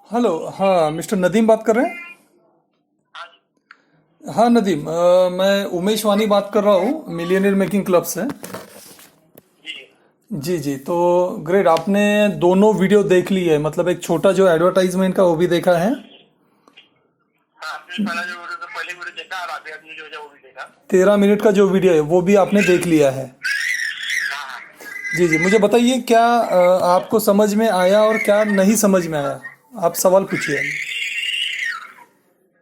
Hello. हाँ, mister Nadeem बात कर रहे हैं। हाँ नदीम, मैं उमेश वानी बात कर रहा हूँ मिलियनियर मेकिंग क्लब से। जी। जी जी, तो ग्रेट, आपने दोनों वीडियो देख ली है, मतलब एक छोटा जो एडवर्टाइजमेंट का वो भी देखा है। हाँ, आपने पहला जो वीडियो तो पहले वीडियो देखा और अभी आपने जो है वो भी देखा। 13 मिनट का जो वीडियो है वो भी आपने देख लिया है। हाँ हाँ। जी जी, मुझे बताइए क्या आपको समझ में आया और क्या नहीं समझ में आया। आप सवाल पूछिए।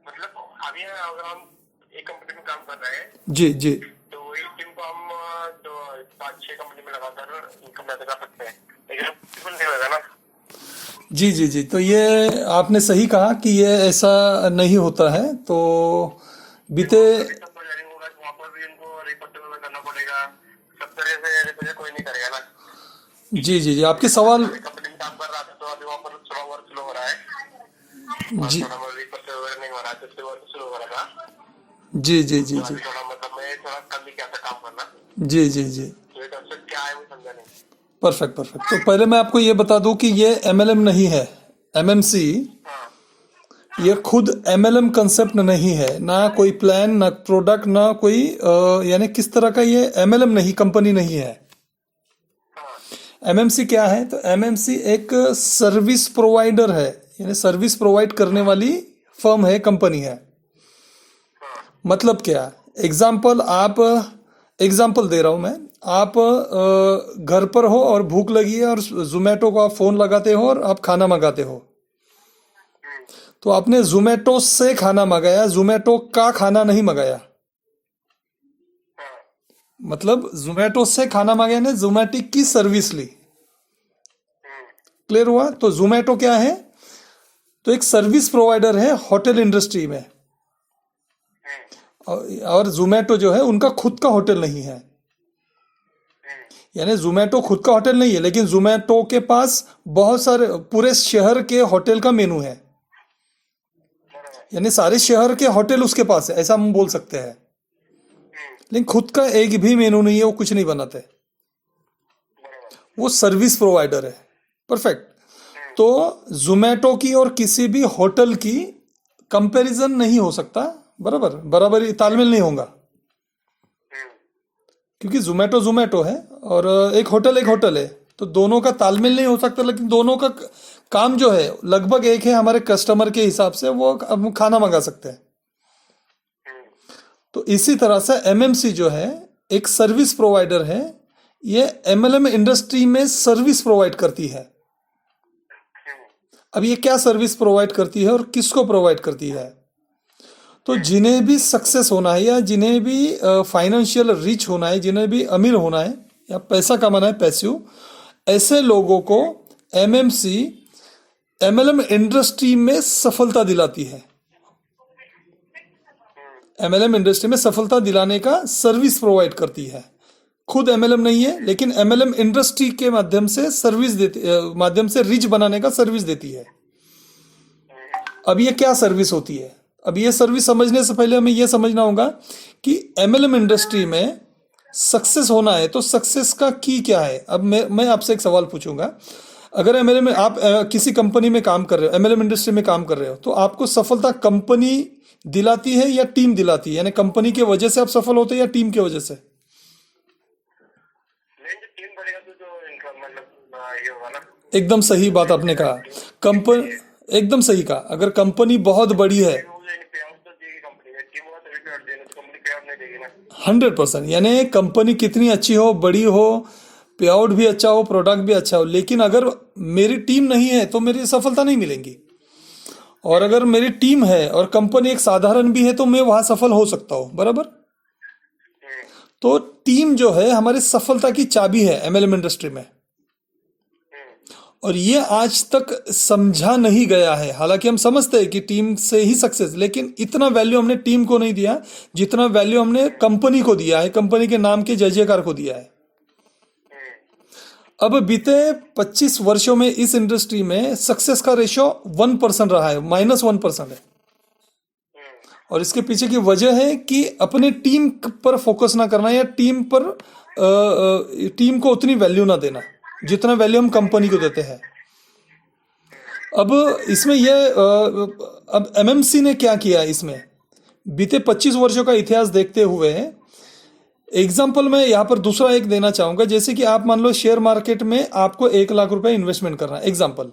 मतलब अभी अगर हम एक कंपनी में काम कर रहे हैं जी जी तो वही टीम को हम तो 5-6 कंपनी में लगातार इनकम ज्यादा कर सकते हैं, लेकिन बिल्कुल नहीं होगा ना। जी जी जी, तो ये आपने सही कहा कि ये ऐसा नहीं होता है। तो देखो बीते अभी सबको जानिंग होगा कि वहाँ पर भी इनको रिपोर्ट वगैरह करना पड़ेगा। सब तरह से रिपोर्ट कोई नहीं करेगा ना। जी जी जी, आपके जैसे मैं सवाल। अभी कंपनी में काम कर रहा था तो अभी वहाँ पर थोड़ा वर्क स्लो हो रहा है और जी थोड़ा मैं रिपोर्ट वगैरह नहीं हो रहा है, तो इसलिए वर्क स्लो हो रहा था। जी जी जी तो जी अभी थोड़ा मतलब मैं थोड़ा कल भी क्या था काम करना, जी जी जी, तो ये कंसेप्ट क्या है वो समझा नहीं। Perfect perfect. तो पहले मैं आपको ये बता दूं कि ये एमएलएम नहीं है, एमएमसी। हाँ ये हाँ खुद एमएलएम कंसेप्ट नहीं है, ना कोई प्लान, ना प्रोडक्ट, ना कोई यानी किस तरह का, ये एमएलएम नहीं, कंपनी नहीं है। हाँ एमएमसी क्या है? तो एमएमसी एक सर्विस प्रोवाइडर है, यानी सर्विस प्रोवाइड करने हाँ वाली फर्म है, कंपनी है। हाँ मतलब क्या? एग्जाम्पल आप एग्जाम्पल दे रहा हूं मैं। आप घर पर हो और भूख लगी है और जोमेटो को आप फोन लगाते हो और आप खाना मंगाते हो। हम्म, तो आपने जोमेटो से खाना मंगाया, जोमेटो का खाना नहीं मंगाया। हाँ मतलब जोमेटो से खाना मंगाया ने जोमेटो की सर्विस ली। हम्म, क्लियर हुआ? तो जोमेटो क्या है? तो एक सर्विस प्रोवाइडर है होटल इंडस्ट्री में। हम्म, और जोमेटो जो है उनका खुद का होटल नहीं है। हम्म, यानी जोमेटो खुद का होटल नहीं है, लेकिन जोमेटो के पास बहुत सारे, पूरे शहर के होटल का मेनू है। बराबर। यानी सारे शहर के होटल उसके पास है, ऐसा हम बोल सकते हैं। हम्म, लेकिन खुद का एक भी मेनू नहीं है, वो कुछ नहीं बनाते। बराबर। वो सर्विस प्रोवाइडर है। परफेक्ट। हम्म, तो जोमेटो की और किसी भी होटल की कंपैरिजन नहीं हो सकता। बराबर, बराबर तालमेल नहीं होगा। हम्म, क्योंकि जोमेटो जोमेटो है और एक होटल है। तो दोनों का तालमेल नहीं हो सकता, लेकिन दोनों का काम जो है लगभग एक है। हमारे कस्टमर के हिसाब से वो हम खाना मंगा सकते हैं। हम्म, तो इसी तरह से एमएमसी जो है एक सर्विस प्रोवाइडर है। ये एमएलएम इंडस्ट्री में सर्विस प्रोवाइड करती है। हम्म, अब ये क्या सर्विस प्रोवाइड करती है और किसको प्रोवाइड करती है? तो हम्म, जिन्हें भी सक्सेस होना है, या जिन्हें भी फाइनेंशियल रिच होना है, जिन्हें भी अमीर होना है या पैसा कमाना है, पैसिव, ऐसे लोगों को एमएमसी एमएलएम इंडस्ट्री में सफलता दिलाती है। हम्म, एमएलएम इंडस्ट्री में सफलता दिलाने का सर्विस प्रोवाइड करती है। खुद एमएलएम नहीं है, लेकिन एमएलएम इंडस्ट्री के माध्यम से सर्विस देती, माध्यम से रिच बनाने का सर्विस देती है। हम्म, अब ये क्या सर्विस होती है? अब ये सर्विस समझने से पहले हमें यह समझना होगा कि एमएलएम इंडस्ट्री में सक्सेस होना है तो सक्सेस का की क्या है। अब मैं आपसे एक सवाल पूछूंगा। अगर एमएलएम में आप किसी कंपनी में काम कर रहे हो, एमएलएम इंडस्ट्री में काम कर रहे हो, तो आपको सफलता कंपनी दिलाती है या टीम दिलाती है? यानी कंपनी की वजह से आप सफल होते हैं या टीम की वजह से? नहीं, जब टीम बढ़ेगा तो जो इनकम मतलब ये होगा ना। एकदम सही बात मेन आपने कहा। टीम टीम चाहिए। कंपनी एकदम सही कहा। अगर कंपनी बहुत बड़ी है, कंपनी वो पे आउट तो देगी, कंपनी में टीम होगा तभी पे आउट देगी, तो कंपनी पे आउट नहीं देगी ना। 100%, यानी कंपनी कितनी अच्छी हो, बड़ी हो, पे आउट भी अच्छा हो, प्रोडक्ट भी अच्छा हो, लेकिन अगर मेरी टीम नहीं है तो मेरी सफलता नहीं मिलेंगी। और हम्म, अगर मेरी टीम है और कंपनी एक साधारण भी है तो मैं वहां सफल हो सकता हूं। बराबर। हम्म, तो टीम जो है हमारी सफलता की चाबी है एमएलएम इंडस्ट्री में। हम्म, और ये आज तक समझा नहीं गया है। हालांकि हम समझते हैं कि टीम से ही सक्सेस, लेकिन इतना वैल्यू हमने टीम को नहीं दिया जितना वैल्यू हमने कंपनी को दिया है, कंपनी के नाम के जय जयकार को दिया है। हम्म, अब बीते 25 वर्षों में इस इंडस्ट्री में सक्सेस का रेशो 1% रहा है, -1% है। हम्म, और इसके पीछे की वजह है कि अपने टीम पर फोकस ना करना, या टीम पर टीम को उतनी वैल्यू ना देना जितना वैल्यू हम कंपनी को देते हैं। अब इसमें अब एमएमसी ने क्या किया इसमें, बीते 25 वर्षों का इतिहास देखते हुए एग्जाम्पल मैं यहाँ पर दूसरा एक देना चाहूंगा। जैसे कि आप मान लो शेयर मार्केट में आपको 1 लाख रुपए इन्वेस्टमेंट करना है एग्जाम्पल,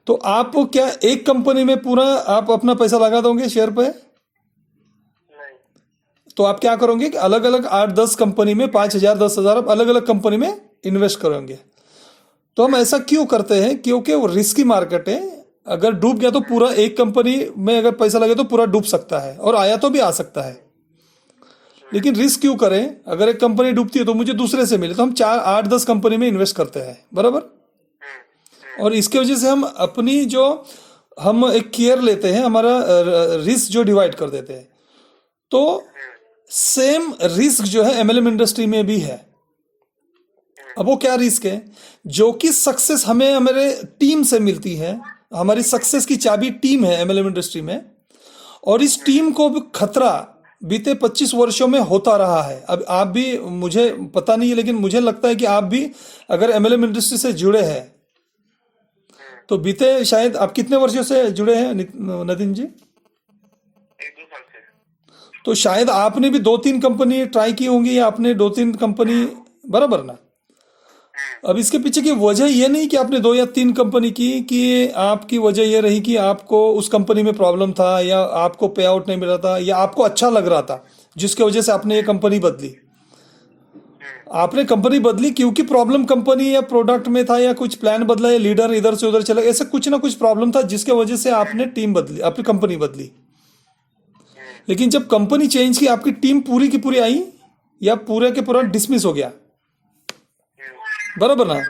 तो आप क्या एक कंपनी में पूरा आप अपना पैसा लगा दोगे शेयर पे? नहीं। तो आप क्या करोगे कि अलग अलग 8-10 कंपनी में 5,000 10,000 आप अलग अलग कंपनी में इन्वेस्ट करोगे। तो हम ऐसा क्यों करते हैं? क्योंकि वो रिस्की मार्केट है, अगर डूब गया तो पूरा एक कंपनी में अगर पैसा लगे तो पूरा डूब सकता है और आया तो भी आ सकता है। लेकिन रिस्क क्यों करें? अगर एक कंपनी डूबती है तो मुझे दूसरे से मिले, तो हम 4 8 10 कंपनी में इन्वेस्ट करते हैं, बराबर। और इसके वजह से हम अपनी जो हम एक केयर लेते हैं, हमारा रिस्क जो डिवाइड कर देते हैं। तो सेम रिस्क जो है एमएलएम इंडस्ट्री में भी है। अब वो क्या रिस्क है? जो कि सक्सेस हमें हमारे टीम से मिलती है, हमारी सक्सेस की चाबी टीम है एमएलएम इंडस्ट्री में। और इस टीम को भी खतरा बीते 25 वर्षों में होता रहा है। अब आप भी, मुझे पता नहीं है लेकिन मुझे लगता है कि आप भी अगर एमएलएम इंडस्ट्री से जुड़े हैं तो बीते शायद आप कितने वर्षों से जुड़े हैं नितिन जी? 1-2 साल से। तो शायद आपने भी 2-3 कंपनी ट्राई की होंगी, या आपने 2-3 कंपनी, बराबर ना? अब इसके पीछे की वजह ये नहीं कि आपने 2 या 3 कंपनी की, कि आपकी वजह ये रही कि आपको उस कंपनी में प्रॉब्लम था, या आपको पे आउट नहीं मिल रहा था, या आपको अच्छा लग रहा था जिसके वजह से आपने ये कंपनी बदली। आपने कंपनी बदली क्योंकि प्रॉब्लम कंपनी या प्रोडक्ट में था, या कुछ प्लान बदला, या लीडर इधर से उधर चला, ऐसा कुछ ना कुछ प्रॉब्लम था जिसके वजह से आपने टीम बदली, आपकी कंपनी बदली। लेकिन जब कंपनी चेंज की, आपकी टीम पूरी की पूरी आई या पूरे के पूरा डिसमिस हो गया, बराबर ना?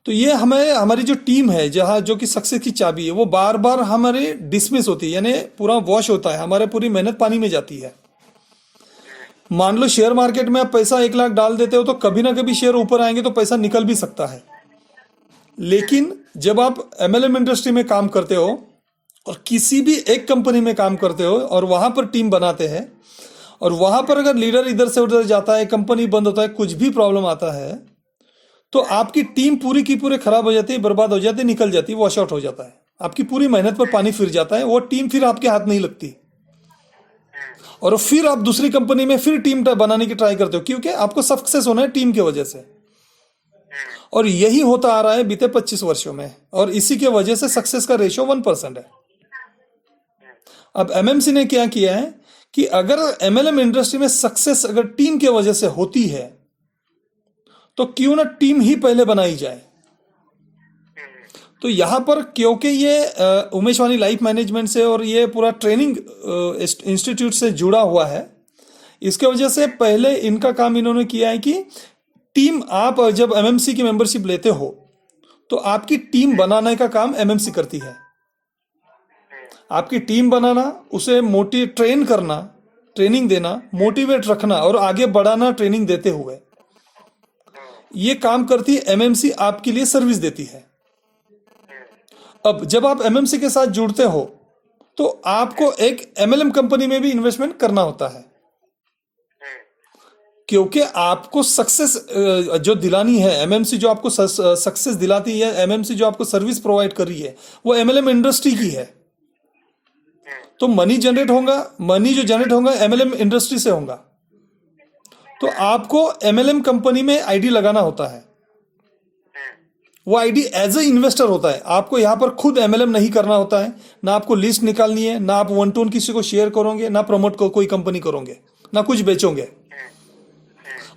तो ये हमें, हमारी जो टीम है जहाँ जो कि सक्सेस की चाबी है, वो बार बार हमारे डिसमिस होती है, यानी पूरा वॉश होता है, हमारे पूरी मेहनत पानी में जाती है। मान लो शेयर मार्केट में आप पैसा 1 लाख डाल देते हो तो कभी ना कभी शेयर ऊपर आएंगे तो पैसा निकल भी सकता है। लेकिन जब आप एमएलएम इंडस्ट्री में काम करते हो और किसी भी एक कंपनी में काम करते हो और वहां पर टीम बनाते हैं, और वहां पर अगर लीडर इधर से उधर जाता है, कंपनी बंद होता है, कुछ भी प्रॉब्लम आता है, तो आपकी टीम पूरी की पूरी खराब हो जाती है, बर्बाद हो जाती है, निकल जाती है, वॉश आउट हो जाता है, आपकी पूरी मेहनत पर पानी फिर जाता है, वो टीम फिर आपके हाथ नहीं लगती। और फिर आप दूसरी कंपनी में फिर टीम बनाने की ट्राई करते हो, क्योंकि आपको सक्सेस होना है टीम की वजह से। और यही होता आ रहा है बीते 25 वर्षों में, और इसी के वजह से सक्सेस का रेशियो 1% है। अब एमएमसी ने क्या किया है कि अगर एमएलएम इंडस्ट्री में सक्सेस अगर टीम के वजह से होती है तो क्यों ना टीम ही पहले बनाई जाए। तो यहां पर क्योंकि ये उमेश वानी लाइफ मैनेजमेंट से और ये पूरा ट्रेनिंग इंस्टीट्यूट से जुड़ा हुआ है, इसके वजह से पहले इनका काम इन्होंने किया है कि टीम, आप जब एमएमसी की मेंबरशिप लेते हो तो आपकी टीम बनाने का काम एमएमसी करती है। आपकी टीम बनाना, उसे ट्रेन करना, ट्रेनिंग देना, मोटिवेट रखना और आगे बढ़ाना ट्रेनिंग देते हुए, ये काम करती है एमएमसी, आपके लिए सर्विस देती है। अब जब आप एमएमसी के साथ जुड़ते हो तो आपको एक एमएलएम कंपनी में भी इन्वेस्टमेंट करना होता है, क्योंकि आपको सक्सेस जो दिलानी है, एमएमसी जो आपको सक्सेस दिलाती है, एमएमसी जो आपको सर्विस प्रोवाइड कर रही है, वो एमएलएम इंडस्ट्री की है। तो मनी जो जनरेट होगा एमएलएम इंडस्ट्री से होगा। तो आपको एमएलएम कंपनी में आईडी लगाना होता है, वो आईडी एज ए इन्वेस्टर होता है। आपको यहां पर खुद एमएलएम नहीं करना होता है, ना आपको लिस्ट निकालनी है, ना आप 1 to 1 किसी को शेयर करोगे, ना प्रमोट को कोई कंपनी करोगे, ना कुछ बेचोगे।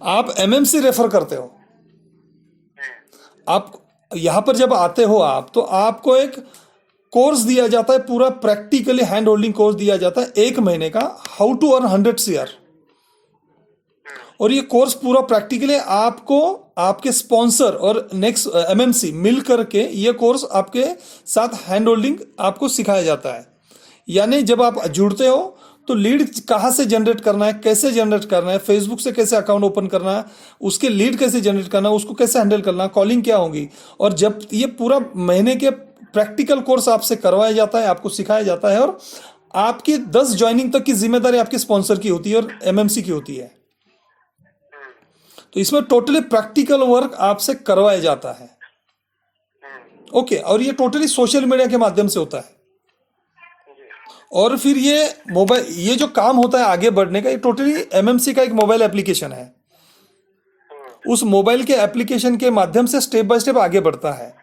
आप एमएमसी रेफर करते हो। आप यहां पर जब आते हो आप, तो आपको एक कोर्स दिया जाता है, पूरा प्रैक्टिकली हैंड होल्डिंग कोर्स दिया जाता है 1 महीने का, हाउ टू अर्न 100 CR। और ये कोर्स पूरा प्रैक्टिकली आपको आपके स्पॉन्सर और नेक्स्ट एमएमसी मिल करके ये कोर्स आपके साथ हैंड होल्डिंग आपको सिखाया जाता है। यानी जब आप जुड़ते हो तो लीड कहाँ से जनरेट करना है, कैसे जनरेट करना है, फेसबुक से कैसे अकाउंट ओपन करना है, उसके लीड कैसे जनरेट करना है, उसको कैसे हैंडल करना है, कॉलिंग क्या होगी। और जब ये पूरा महीने के प्रैक्टिकल कोर्स आपसे करवाया जाता है, आपको सिखाया जाता है, और आपकी 10 ज्वाइनिंग तक की जिम्मेदारी आपके स्पॉन्सर की होती है और एमएमसी की होती है। तो इसमें टोटली प्रैक्टिकल वर्क आपसे करवाया जाता है। ओके, और ये टोटली सोशल मीडिया के माध्यम से होता है। जी। और फिर ये मोबाइल, ये जो काम होता है आगे बढ़ने का, ये टोटली एमएमसी का एक मोबाइल एप्लीकेशन है। उस मोबाइल के एप्लीकेशन के माध्यम से स्टेप बाय स्टेप आगे बढ़ता है।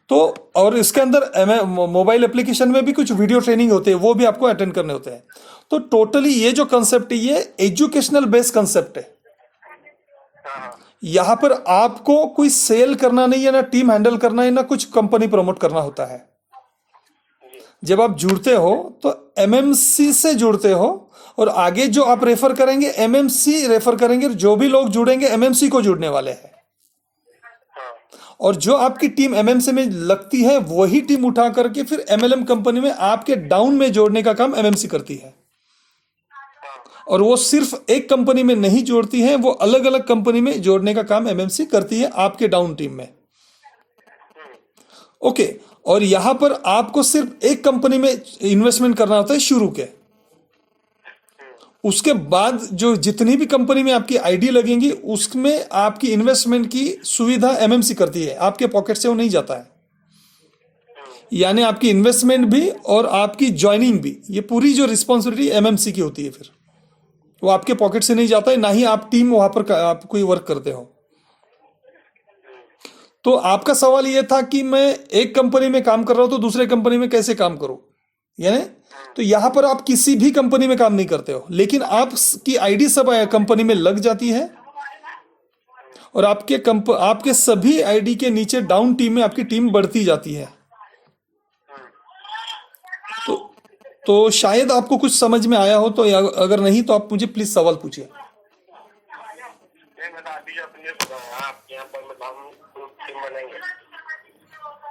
तो और इसके अंदर मोबाइल एप्लीकेशन में भी कुछ वीडियो ट्रेनिंग होते हैं, वो भी आपको अटेंड करने होते हैं। तो टोटली ये जो कंसेप्ट है, ये एजुकेशनल बेस्ड कंसेप्ट है। हाँ। यहाँ पर आपको कोई सेल करना नहीं है, ना टीम हैंडल करना है, ना कुछ कंपनी प्रमोट करना होता है। जब आप जुड़ते हो तो एमएमसी से जुड़ते हो, और आगे जो आप रेफर करेंगे एमएमसी रेफर करेंगे, जो भी लोग जुड़ेंगे एमएमसी को जुड़ने वाले हैं। और जो आपकी टीम एमएमसी में लगती है, वही टीम उठा करके फिर एमएलएम कंपनी में आपके डाउन में जोड़ने का काम एमएमसी करती है। और वो सिर्फ एक कंपनी में नहीं जोड़ती है, वो अलग अलग कंपनी में जोड़ने का काम एमएमसी करती है आपके डाउन टीम में। ओके, और यहां पर आपको सिर्फ एक कंपनी में इन्वेस्टमेंट करना होता है शुरू के। उसके बाद जो जितनी भी कंपनी में आपकी आईडी लगेंगी, उसमें आपकी इन्वेस्टमेंट की सुविधा एमएमसी करती है, आपके पॉकेट से वो नहीं जाता है। यानी आपकी इन्वेस्टमेंट भी और आपकी ज्वाइनिंग भी, ये पूरी जो रिस्पॉन्सिबिलिटी एमएमसी की होती है, फिर वो आपके पॉकेट से नहीं जाता है, ना ही आप टीम वहां पर आप कोई वर्क करते हो। तो आपका सवाल ये था कि मैं एक कंपनी में काम कर रहा हूं तो दूसरे कंपनी में कैसे काम करूं, यानी तो यहां पर आप किसी भी कंपनी में काम नहीं करते हो, लेकिन आपकी आईडी सब कंपनी में लग जाती है, और आपके सभी आईडी के नीचे डाउन टीम में आपकी टीम बढ़ती जाती है। तो शायद आपको कुछ समझ में आया हो, तो अगर नहीं तो आप मुझे प्लीज सवाल पूछिए। नहीं, मतलब अभी जो आपने बताया, आपके यहाँ पर मतलब हम ग्रुप टीम बनाएंगे,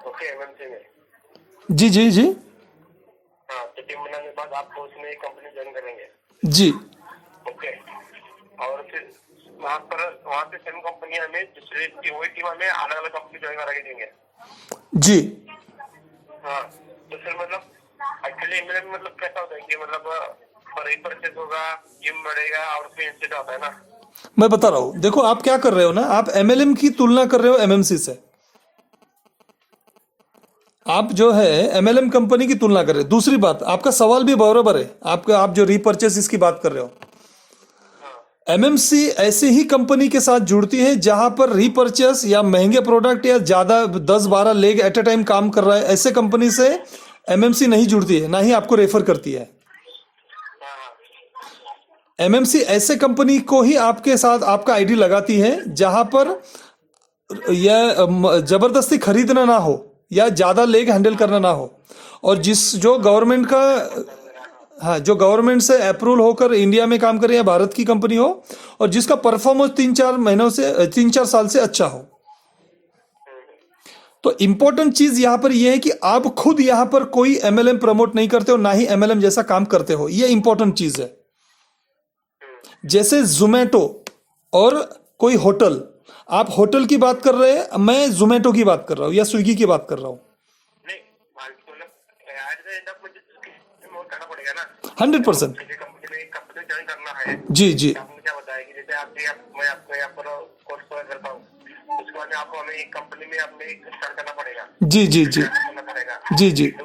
ओके, एमएमसी में। जी जी जी हाँ, तो टीम बनाने के बाद आपको उसमें एक कंपनी ज्वाइन करेंगे, जी ओके। और फिर वहाँ पे सेम कंपनी हमें दूसरी वही टीम हमें अलग अलग कंपनी ज्वाइन करा के देंगे। जी। हाँ, तो फिर मतलब एक्चुअली एमएलएम में मतलब कैसा होता है कि मतलब रीपरचेज होगा, टीम बढ़ेगा, और फिर इंस्टेंट आता है ना। मैं बता रहा हूं, देखो आप क्या कर रहे हो ना, आप एमएलएम की तुलना कर रहे हो एमएमसी से। आप जो है एमएलएम कंपनी की तुलना कर रहे हो। दूसरी बात, आपका सवाल भी बराबर है, आप जो रीपरचेस इसकी बात कर रहे हो, एमएमसी ऐसे ही कंपनी के साथ जुड़ती है जहां पर रीपरचेस या महंगे प्रोडक्ट या ज्यादा 10-12 लेग एट ए टाइम काम कर रहा है, ऐसे कंपनी से एमएमसी नहीं जुड़ती है, ना ही आपको रेफर करती है। एमएमसी ऐसे कंपनी को ही आपके साथ आपका आईडी लगाती है जहां पर यह जबरदस्ती खरीदना ना हो या ज्यादा लेग हैंडल करना ना हो, और जो गवर्नमेंट का, हाँ, जो गवर्नमेंट से अप्रूवल होकर इंडिया में काम करे या भारत की कंपनी हो, और जिसका परफॉर्मेंस 3-4 साल से अच्छा हो। तो इंपॉर्टेंट चीज यहां पर यह है कि आप खुद यहां पर कोई एमएलएम प्रमोट नहीं करते हो, ना ही एमएलएम जैसा काम करते हो, यह इंपॉर्टेंट चीज है। जैसे जोमेटो और कोई होटल, आप होटल की बात कर रहे हैं, मैं जोमेटो की बात कर रहा हूं या स्विगी की बात कर रहा हूं। नहीं, मतलब एट द एंड ऑफ मुझे करना पड़ेगा ना 100%। कंपनी में एक कंपनी ज्वाइन करना है। जी जी आपने क्या बताया कि जैसे मैं आपको यहाँ पर कोर्स करता हूँ, उसके बाद आपको हमें एक कंपनी में अपने स्टार्ट करना पड़ेगा। जी जी जी करना पड़ेगा। जी जी। तो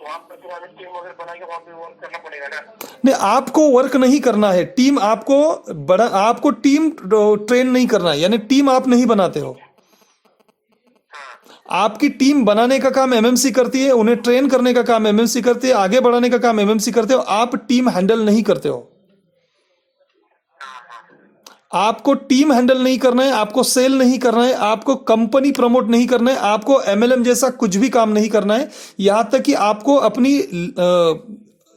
वहाँ पर तो हमें टीम वगैरह बना के वहाँ पे वर्क करना पड़ेगा ना। नहीं, आपको वर्क नहीं करना है, टीम आपको टीम ट्रेन नहीं करना है, यानी टीम आप नहीं बनाते हो। आपकी टीम बनाने का काम एमएमसी करती है, उन्हें ट्रेन करने का काम एमएमसी करती है, आगे बढ़ाने का काम एमएमसी करते हो, आप टीम हैंडल नहीं करते हो। आपको टीम हैंडल नहीं करना है, आपको सेल नहीं करना है, आपको कंपनी प्रमोट नहीं करना है, आपको एमएलएम जैसा कुछ भी काम नहीं करना है। यहां तक कि आपको अपनी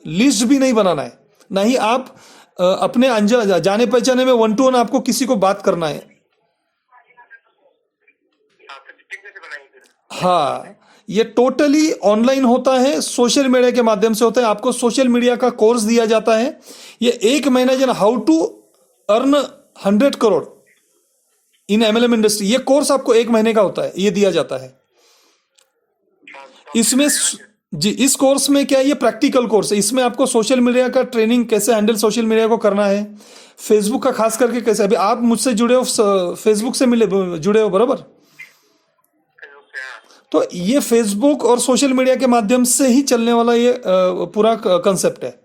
लिस्ट भी नहीं बनाना है, ना ही आप अपने जाने पहचाने में 1-to-1 आपको किसी को बात करना है। हाँ, ये टोटली ऑनलाइन होता है, सोशल मीडिया के माध्यम से होता है। आपको सोशल मीडिया का कोर्स दिया जाता है, ये 1 महीना जन how to earn 100 crore in MLM industry, ये कोर्स आपको 1 महीने का होता है, ये दिया जाता है। इसमें जी, इस कोर्स में क्या है, ये प्रैक्टिकल कोर्स है। इसमें आपको सोशल मीडिया का ट्रेनिंग, कैसे हैंडल सोशल मीडिया को करना है, फेसबुक का खास करके कैसे, अभी आप मुझसे जुड़े हो, फेसबुक से जुड़े हो बराबर। तो ये फेसबुक और सोशल मीडिया के माध्यम से ही चलने वाला ये पूरा कंसेप्ट है।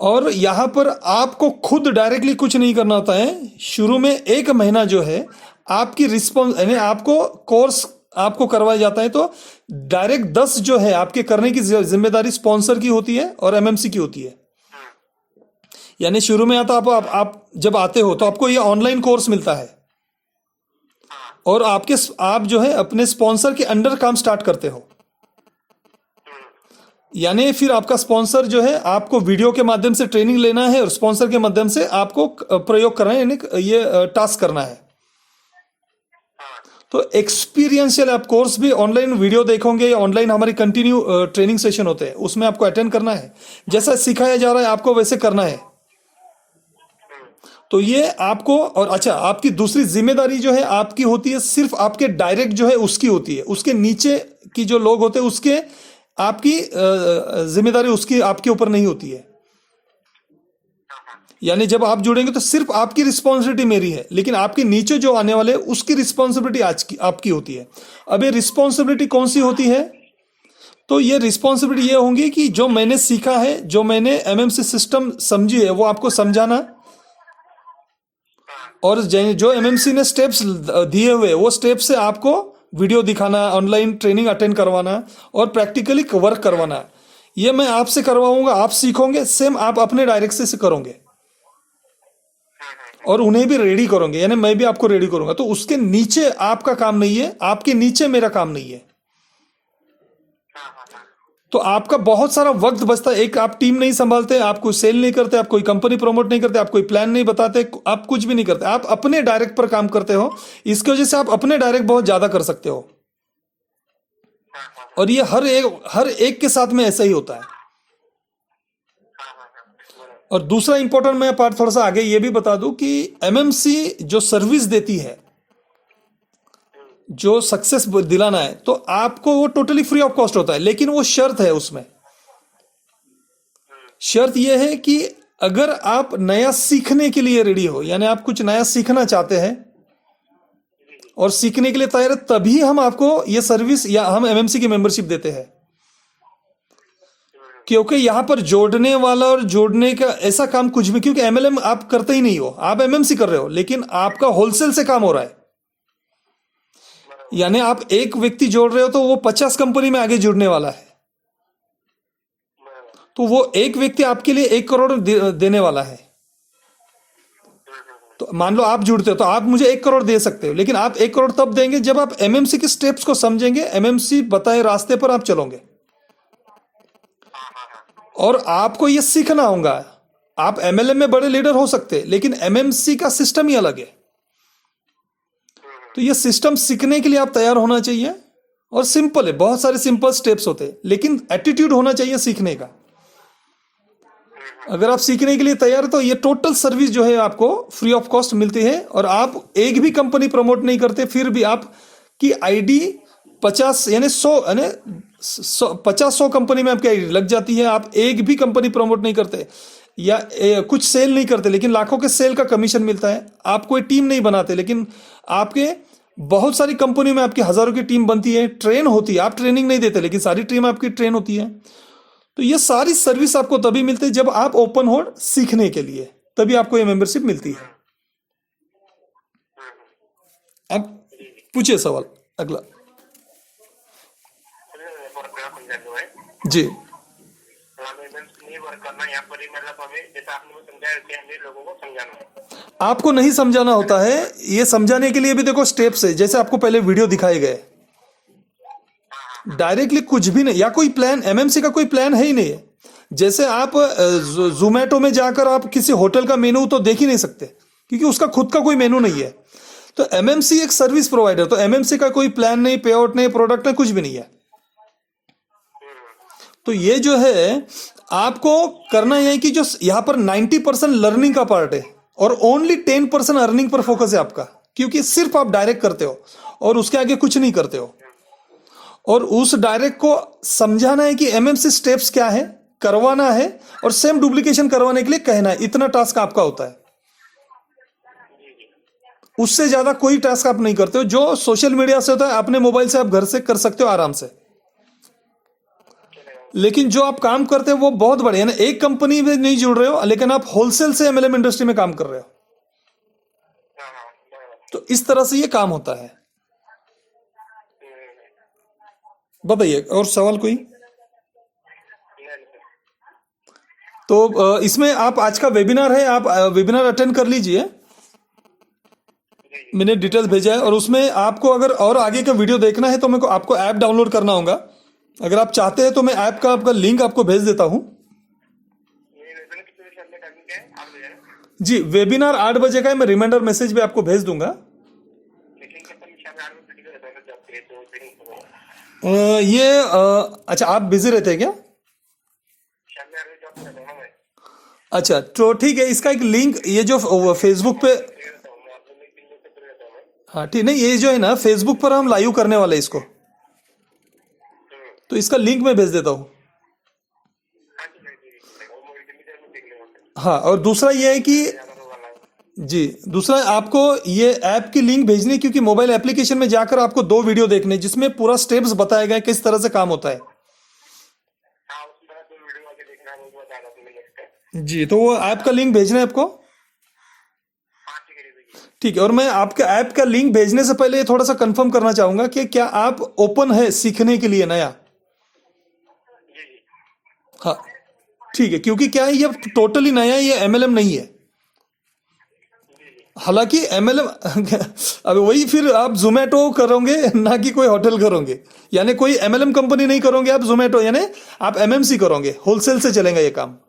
और यहाँ पर आपको खुद डायरेक्टली कुछ नहीं करना होता है। शुरू में 1 महीना जो है आपकी रिस्पॉन्स यानी आपको कोर्स आपको करवाया जाता है, तो डायरेक्ट 10 जो है आपके करने की जिम्मेदारी स्पॉन्सर की होती है और एमएमसी की होती है। यानी शुरू में आता आप जब आते हो तो आपको ये ऑनलाइन कोर्स मिलता है और आप जो है अपने स्पॉन्सर के अंडर काम स्टार्ट करते हो। यानी फिर आपका स्पॉन्सर जो है आपको वीडियो के माध्यम से ट्रेनिंग लेना है और स्पॉन्सर के माध्यम से आपको प्रयोग करना है, यानी ये टास्क करना है। तो एक्सपीरियंशियल आप कोर्स भी ऑनलाइन वीडियो देखोगे या ऑनलाइन हमारी कंटिन्यू ट्रेनिंग सेशन होते हैं, उसमें आपको अटेंड करना है। जैसा सिखाया जा रहा है आपको वैसे करना है। तो ये आपको, और अच्छा आपकी दूसरी जिम्मेदारी जो है आपकी होती है सिर्फ आपके डायरेक्ट जो है उसकी होती है। उसके नीचे की जो लोग होते हैं उसके आपकी जिम्मेदारी उसकी आपके ऊपर नहीं होती है। यानी जब आप जुड़ेंगे तो सिर्फ आपकी रिस्पॉन्सिबिलिटी मेरी है, लेकिन आपके नीचे जो आने वाले उसकी रिस्पॉन्सिबिलिटी आज की आपकी होती है। अब ये रिस्पॉन्सिबिलिटी कौन सी होती है? तो ये रिस्पॉन्सिबिलिटी ये होंगी कि जो मैंने सीखा है, जो मैंने एमएमसी सिस्टम समझी है, वो आपको समझाना, और जो एमएमसी ने स्टेप्स दिए हुए वो स्टेप से आपको वीडियो दिखाना, ऑनलाइन ट्रेनिंग अटेंड करवाना और प्रैक्टिकली वर्क करवाना। ये मैं आपसे करवाऊंगा, आप सीखोगे, सेम आप अपने डायरेक्ट से करोगे और उन्हें भी रेडी करोगे, यानी मैं भी आपको रेडी करूंगा। तो उसके नीचे आपका काम नहीं है, आपके नीचे मेरा काम नहीं है। तो आपका बहुत सारा वक्त बचता है। एक आप टीम नहीं संभालते, आप कोई सेल नहीं करते, आप कोई कंपनी प्रमोट नहीं करते, आप कोई प्लान नहीं बताते, आप कुछ भी नहीं करते, आप अपने डायरेक्ट पर काम करते हो। इसकी वजह से आप अपने डायरेक्ट बहुत ज्यादा कर सकते हो। और ये हर एक के साथ में ऐसा ही होता है। और दूसरा इंपॉर्टेंट मैं पार्ट थोड़ा सा आगे ये भी बता दूं कि एमएमसी जो सर्विस देती है, जो सक्सेस दिलाना है, तो आपको वो टोटली फ्री ऑफ कॉस्ट होता है। लेकिन वो शर्त है, उसमें शर्त यह है कि अगर आप नया सीखने के लिए रेडी हो, यानी आप कुछ नया सीखना चाहते हैं और सीखने के लिए तैयार है, तभी हम आपको ये सर्विस या हम एमएमसी की मेंबरशिप देते हैं। क्योंकि यहां पर जोड़ने वाला और जोड़ने का ऐसा काम कुछ भी, क्योंकि एमएलएम आप करते ही नहीं हो, आप एमएमसी कर रहे हो, लेकिन आपका होलसेल से काम हो रहा है। यानी आप एक व्यक्ति जोड़ रहे हो तो वो 50 कंपनी में आगे जुड़ने वाला है। तो वो एक व्यक्ति आपके लिए 1 करोड़ देने वाला है। तो मान लो आप जुड़ते हो तो आप मुझे 1 करोड़ दे सकते हो, लेकिन आप 1 करोड़ तब देंगे जब आप एमएमसी के स्टेप्स को समझेंगे, एमएमसी बताए रास्ते पर आप चलोगे। और आपको ये सीखना होगा। आप एमएलएम में बड़े लीडर हो सकते हैं, लेकिन एमएमसी का सिस्टम ही अलग है। तो ये सिस्टम सीखने के लिए आप तैयार होना चाहिए। और सिंपल है, बहुत सारे सिंपल स्टेप्स होते हैं, लेकिन एटीट्यूड होना चाहिए सीखने का। अगर आप सीखने के लिए तैयार है तो ये टोटल सर्विस जो है आपको फ्री ऑफ कॉस्ट मिलती है। और आप एक भी कंपनी प्रमोट नहीं करते, फिर भी आपकी आईडी 50 यानी 100 यानी 50-100 कंपनी में आपकी आईडी लग जाती है। आप एक भी कंपनी प्रमोट नहीं करते या कुछ सेल नहीं करते, लेकिन लाखों के सेल का कमीशन मिलता है। आप कोई टीम नहीं बनाते, लेकिन आपके बहुत सारी कंपनी में आपकी हजारों की टीम बनती है, ट्रेन होती है। आप ट्रेनिंग नहीं देते, लेकिन सारी टीम आपकी ट्रेन होती है। तो ये सारी सर्विस आपको तभी मिलती है जब आप ओपन हो सीखने के लिए, तभी आपको ये मेंबरशिप मिलती है। अब पूछिए सवाल अगला। जी, आपको नहीं समझाना होता है। ये समझाने के लिए भी देखो स्टेप्स है। जैसे आपको पहले वीडियो दिखाए गए, डायरेक्टली कुछ भी नहीं, या कोई प्लान, एमएमसी का कोई प्लान है ही नहीं है। जैसे आप जोमैटो में जाकर आप किसी होटल का मेनू तो देख ही नहीं सकते, क्योंकि उसका खुद का कोई मेनू नहीं है। तो एमएमसी एक सर्विस प्रोवाइडर, तो एमएमसी का कोई प्लान नहीं, पे आउट नहीं, प्रोडक्ट नहीं, कुछ भी नहीं है। तो ये जो है आपको करना है कि जो यहाँ पर 90% लर्निंग का पार्ट है और ओनली 10% अर्निंग पर फोकस है आपका, क्योंकि सिर्फ आप डायरेक्ट करते हो और उसके आगे कुछ नहीं करते हो। और उस डायरेक्ट को समझाना है कि एमएमसी स्टेप्स क्या है, करवाना है और सेम डुप्लीकेशन करवाने के लिए कहना है। इतना टास्क आपका होता है। उससे ज़्यादा कोई टास्क आप नहीं करते हो। जो सोशल मीडिया से होता है अपने मोबाइल से आप घर से कर सकते हो आराम से। चलेगा। लेकिन जो आप काम करते हो वो बहुत बढ़िया है ना, एक कंपनी में नहीं जुड़ रहे हो लेकिन आप होलसेल से एमएलएम इंडस्ट्री में काम कर रहे हो। हाँ हाँ बराबर। तो इस तरह से ये काम होता है। बताइए और सवाल कोई? नहीं सर। तो इसमें आप आज का वेबिनार है, आप वेबिनार अटेंड कर लीजिए। जी जी। मैंने डिटेल्स भेजा है और उसमें आपको अगर और आगे का वीडियो देखना है तो मेरे को आपको ऐप डाउनलोड करना होगा। अगर आप चाहते हैं तो मैं ऐप का आपका लिंक आपको भेज देता हूँ। ये वेबिनार कितने बजे से टाइमिंग क्या है? 8 बजे है? जी, वेबिनार 8 बजे का है। मैं रिमाइंडर मैसेज भी आपको भेज दूंगा। लेकिन क्या शाम में 8 बजे रहता है जब पे तो दिन अच्छा, आप बिजी रहते हैं क्या? शाम में 8 बजे जॉब करता हूँ ना मैं। अच्छा, तो ठीक है। इसका एक लिंक ये जो फेसबुक पे, फ्री रहता हूँ मैं, आपको दिन में फ्री रहता हूँ मैं। हाँ ठीक, नहीं ये जो है ना फेसबुक पर हम लाइव करने वाले हैं इसको, तो इसका लिंक मैं भेज देता हूँ। हाँ जी नहीं जी वो मूवी दिल्ली में देख लेंगे। हाँ, और दूसरा ये है कि ज़्यादा तो वाला है। जी, दूसरा आपको ये ऐप की लिंक भेजनी है क्योंकि मोबाइल एप्लीकेशन में जाकर आपको 2 वीडियो देखने हैं जिसमें पूरा स्टेप्स बताया गया है किस तरह से काम होता है। हाँ उसमें मेरा 2 वीडियो आके देखना है, वो बता रहा था मैं नेक्स्ट टाइम। जी, तो वो ऐप का लिंक भेजना है आपको। हाँ ठीक है जी। ठीक है, और मैं आपके ऐप का लिंक भेजने से पहले थोड़ा सा कंफर्म करना चाहूंगा कि क्या आप ओपन है सीखने के लिए नया? जी जी। हाँ ठीक है, क्योंकि क्या है ये टोटली नया है, ये एमएलएम नहीं है। हालांकि एमएलएम अब वही फिर आप जोमेटो करोगे ना कि कोई होटल करोगे, यानी कोई एमएलएम कंपनी नहीं करोगे आप, जोमेटो यानी आप एमएमसी करोगे, होलसेल से चलेगा ये काम। बराबर।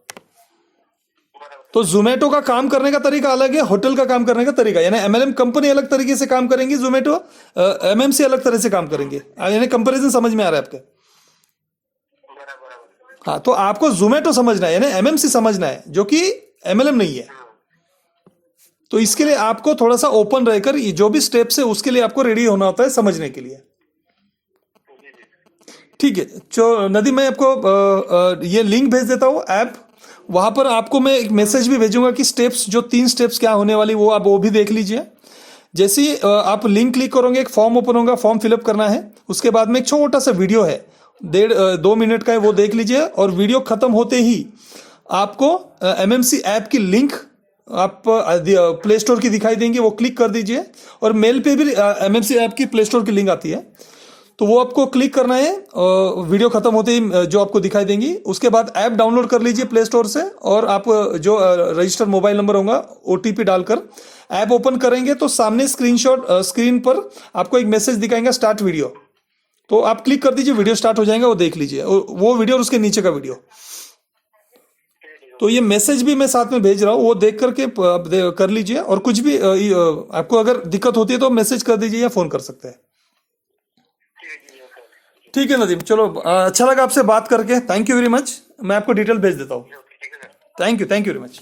तो जोमेटो का काम करने का तरीका अलग है, होटल का काम करने का तरीका, यानी एमएलएम कंपनी अलग तरीके से काम करेंगी, जोमेटो एमएमसी अलग तरह से काम करेंगे। यानी कंपैरिजन समझ में आ रहा है आपके? बराबर बराबर। हाँ, तो आपको जोमेटो समझना है यानी एमएमसी समझना है जो कि एमएलएम नहीं है। तो इसके लिए आपको थोड़ा सा ओपन रहकर ये जो भी स्टेप्स है उसके लिए आपको रेडी होना होता है समझने के लिए। जी जी। ठीक है, तो नदी मैं आपको ये लिंक भेज देता हूँ ऐप, वहां पर आपको मैं एक मैसेज भी भेजूंगा कि स्टेप्स जो 3 स्टेप्स क्या होने वाली वो आप वो भी देख लीजिए। जैसे ही आप लिंक क्लिक करोगे एक फॉर्म ओपन होगा, फॉर्म फिलअप करना है। उसके बाद में एक छोटा सा वीडियो है 2 मिनट का है, वो देख लीजिए। और वीडियो खत्म होते ही आपको एमएमसी ऐप की लिंक आप प्ले स्टोर की दिखाई देंगी, वो क्लिक कर दीजिए। और मेल पे भी एमएमसी ऐप की प्ले स्टोर की लिंक आती है, तो वो आपको क्लिक करना है। वीडियो खत्म होते ही जो आपको दिखाई देंगी, उसके बाद ऐप डाउनलोड कर लीजिए प्ले स्टोर से। और आप जो रजिस्टर्ड मोबाइल नंबर होगा ओटीपी डालकर ऐप ओपन करेंगे तो सामने स्क्रीन पर आपको एक मैसेज दिखाएगा स्टार्ट वीडियो, तो आप क्लिक कर दीजिए, वीडियो स्टार्ट हो जाएगा, वो देख लीजिए वो वीडियो और उसके नीचे का वीडियो। तो ये मैसेज भी मैं साथ में भेज रहा हूँ, वो देख करके कर लीजिए। और कुछ भी आपको अगर दिक्कत होती है तो मैसेज कर दीजिए या फोन कर सकते हैं। ठीक है नदीम, चलो अच्छा लगा आपसे बात करके, थैंक यू वेरी मच। मैं आपको डिटेल भेज देता हूँ। ठीक है sir. Thank you very much.